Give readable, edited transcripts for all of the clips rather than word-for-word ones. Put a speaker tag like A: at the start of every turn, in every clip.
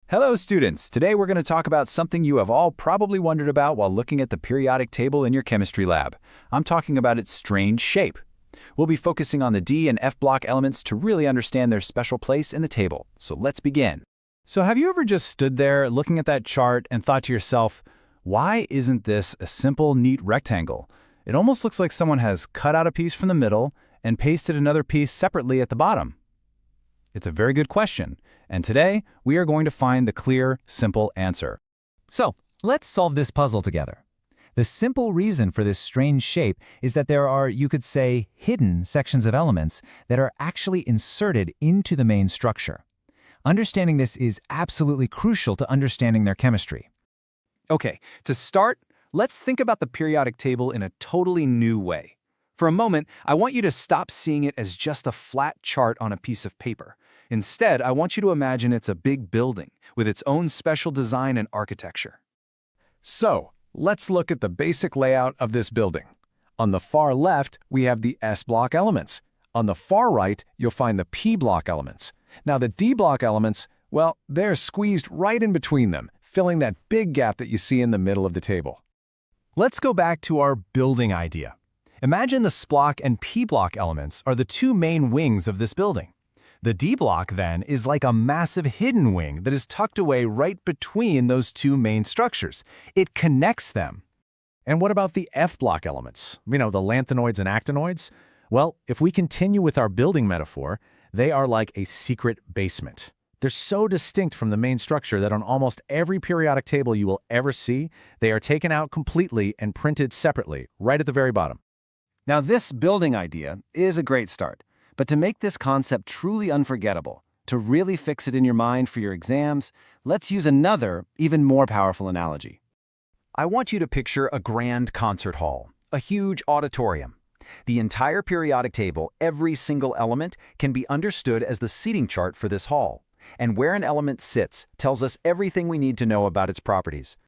A: Hello students! Today we're going to talk about something you have all probably wondered about while looking at the periodic table in your chemistry lab. I'm talking about its strange shape. We'll be focusing on the D and F block elements to really understand their special place in the table. So let's begin.
B: So have you ever just stood there looking at that chart and thought to yourself, why isn't this a simple, neat rectangle? It almost looks like someone has cut out a piece from the middle and pasted another piece separately at the bottom. It's a very good question, and today we are going to find the clear, simple answer.
C: So, let's solve this puzzle together. The simple reason for this strange shape is that there are, you could say, hidden sections of elements that are actually inserted into the main structure. Understanding this is absolutely crucial to understanding their chemistry.
B: Okay, to start, let's think about the periodic table in a totally new way. For a moment, I want you to stop seeing it as just a flat chart on a piece of paper. Instead, I want you to imagine it's a big building with its own special design and architecture.
D: So, let's look at the basic layout of this building. On the far left, we have the S block elements. On the far right, you'll find the P block elements. Now the D block elements, well, they're squeezed right in between them, filling that big gap that you see in the middle of the table.
E: Let's go back to our building idea. Imagine the S block and P block elements are the two main wings of this building. The D block, then, is like a massive hidden wing that is tucked away right between those two main structures. It connects them.
D: And what about the F block elements? The lanthanoids and actinoids? Well, if we continue with our building metaphor, they are like a secret basement. They're so distinct from the main structure that on almost every periodic table you will ever see, they are taken out completely and printed separately, right at the very bottom.
B: Now, this building idea is a great start. But to make this concept truly unforgettable, to really fix it in your mind for your exams, let's use another, even more powerful analogy.
A: I want you to picture a grand concert hall, a huge auditorium. The entire periodic table, every single element, can be understood as the seating chart for this hall. And where an element sits tells us everything we need to know about its properties.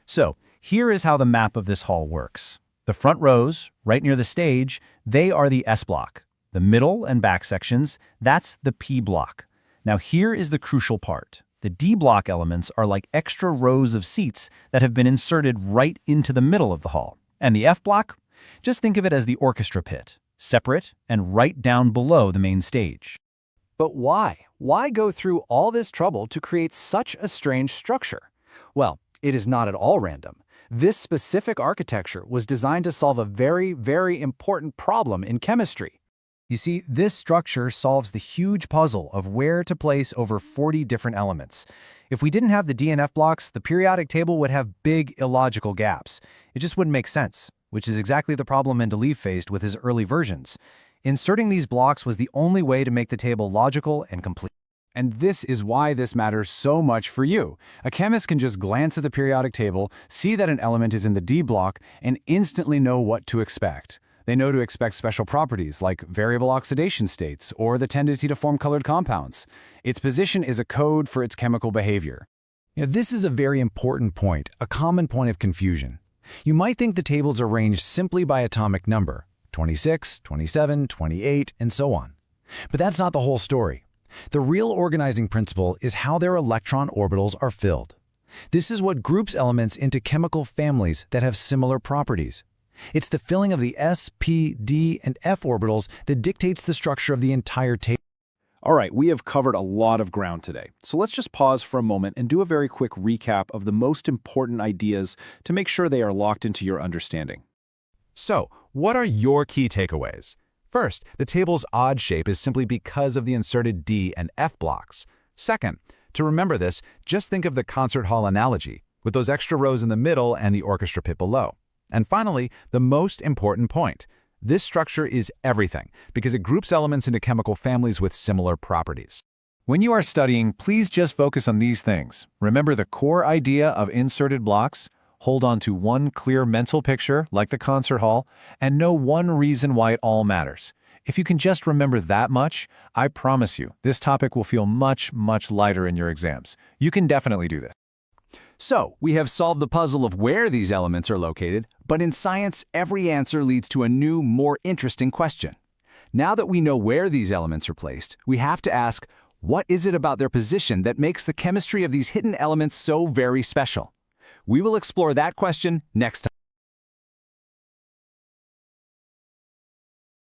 C: So, here is how the map of this hall works. The front rows, right near the stage, they are the S block. The middle and back sections, that's the P block. Now here is the crucial part. The D block elements are like extra rows of seats that have been inserted right into the middle of the hall. And the F block? Just think of it as the orchestra pit, separate and right down below the main stage.
B: But why? Why go through all this trouble to create such a strange structure? Well, it is not at all random. This specific architecture was designed to solve a very, very important problem in chemistry.
E: You see, this structure solves the huge puzzle of where to place over 40 different elements. If we didn't have the D and F blocks, the periodic table would have big illogical gaps. It just wouldn't make sense, which is exactly the problem Mendeleev faced with his early versions. Inserting these blocks was the only way to make the table logical and complete.
D: And this is why this matters so much for you. A chemist can just glance at the periodic table, see that an element is in the D block, and instantly know what to expect. They know to expect special properties like variable oxidation states or the tendency to form colored compounds. Its position is a code for its chemical behavior. This is a very important point, a common point of confusion. You might think the tables are arranged simply by atomic number, 26, 27, 28, and so on. But that's not the whole story. The real organizing principle is how their electron orbitals are filled. This is what groups elements into chemical families that have similar properties. It's the filling of the S, P, D, and F orbitals that dictates the structure of the entire table.
A: All right, we have covered a lot of ground today. So let's just pause for a moment and do a very quick recap of the most important ideas to make sure they are locked into your understanding.
D: So, what are your key takeaways? First, the table's odd shape is simply because of the inserted D and F blocks. Second, to remember this, just think of the concert hall analogy, with those extra rows in the middle and the orchestra pit below. And finally, the most important point. This structure is everything because it groups elements into chemical families with similar properties.
E: When you are studying, please just focus on these things. Remember the core idea of inserted blocks, hold on to one clear mental picture, like the concert hall, and know one reason why it all matters. If you can just remember that much, I promise you, this topic will feel much, much lighter in your exams. You can definitely do this.
A: So, we have solved the puzzle of where these elements are located, but in science, every answer leads to a new, more interesting question. Now that we know where these elements are placed, we have to ask,
D: What is it about their position that makes the chemistry of these hidden elements so very special? We will explore that question next time.